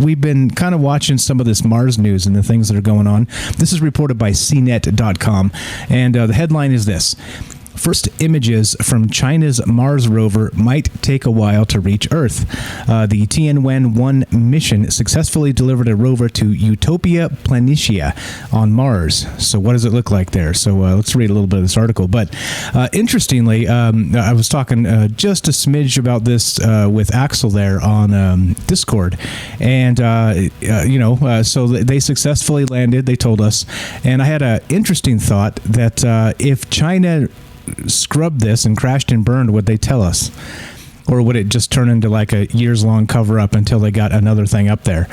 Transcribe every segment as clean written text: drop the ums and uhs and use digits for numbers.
we've been kind of watching some of this Mars news and the things that are going on. This is reported by CNET.com, and the headline is this. First images from China's Mars rover might take a while to reach Earth. The Tianwen-1 mission successfully delivered a rover to Utopia Planitia on Mars. So what does it look like there? So let's read a little bit of this article. But interestingly, I was talking just a smidge about this with Axel there on Discord. And, so they successfully landed, they told us. And I had an interesting thought that if China scrubbed this and crashed and burned, would they tell us? Or would it just turn into like a years-long cover-up until they got another thing up there?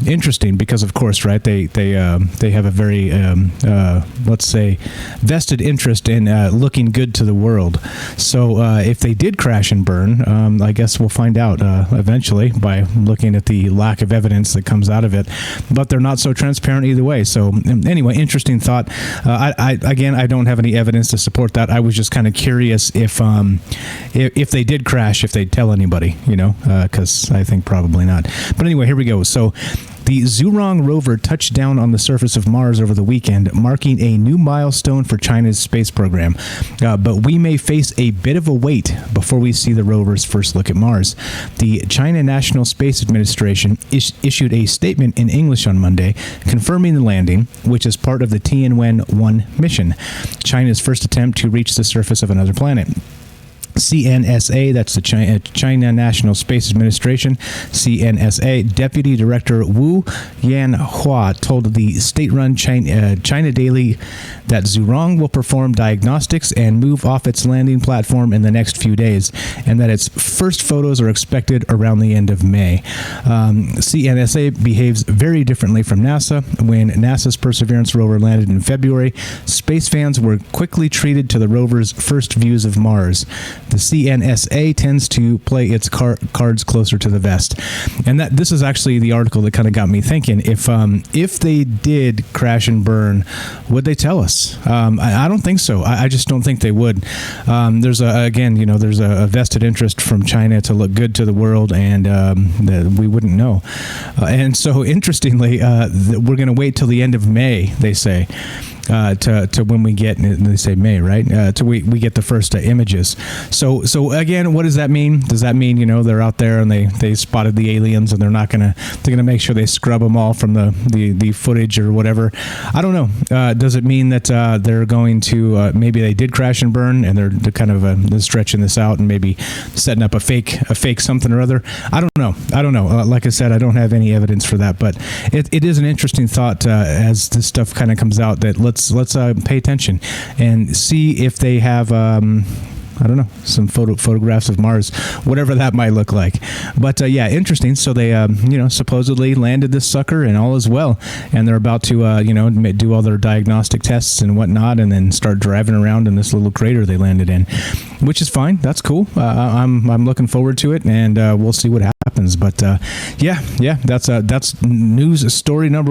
Interesting, because of course, right? They have a very let's say vested interest in looking good to the world. So if they did crash and burn, I guess we'll find out eventually by looking at the lack of evidence that comes out of it. But they're not so transparent either way. So anyway, interesting thought. I don't have any evidence to support that. I was just kind of curious if they did crash, if they'd tell anybody, because I think probably not. But anyway, here we go. So the Zhurong rover touched down on the surface of Mars over the weekend, marking a new milestone for China's space program. But we may face a bit of a wait before we see the rover's first look at Mars. The China National Space Administration issued a statement in English on Monday, confirming the landing, which is part of the Tianwen-1 mission, China's first attempt to reach the surface of another planet. CNSA, that's the China National Space Administration, CNSA, Deputy Director Wu Yanhua told the state-run China Daily that Zhurong will perform diagnostics and move off its landing platform in the next few days, and that its first photos are expected around the end of May. CNSA behaves very differently from NASA. When NASA's Perseverance rover landed in February, space fans were quickly treated to the rover's first views of Mars. The CNSA tends to play its cards closer to the vest. And this is actually the article that kind of got me thinking. If they did crash and burn, would they tell us? I don't think so. I just don't think they would. There's a vested interest from China to look good to the world, and we wouldn't know. And so interestingly, we're going to wait till the end of May, they say. To when we get, they say May, right? Till we get the first images. So again, what does that mean? Does that mean, they're out there and they spotted the aliens and they're going to make sure they scrub them all from the footage or whatever? I don't know. Does it mean that they're going to, maybe they did crash and burn and they're kind of they're stretching this out and maybe setting up a fake something or other? I don't know. Like I said, I don't have any evidence for that, but it is an interesting thought as this stuff kind of comes out, that let's pay attention and see if they have some photographs of Mars, whatever that might look like. But yeah, interesting. So they supposedly landed this sucker and all is well, and they're about to do all their diagnostic tests and whatnot, and then start driving around in this little crater they landed in, which is fine. That's cool. I'm looking forward to it, and we'll see what happens. But yeah, that's news story number one.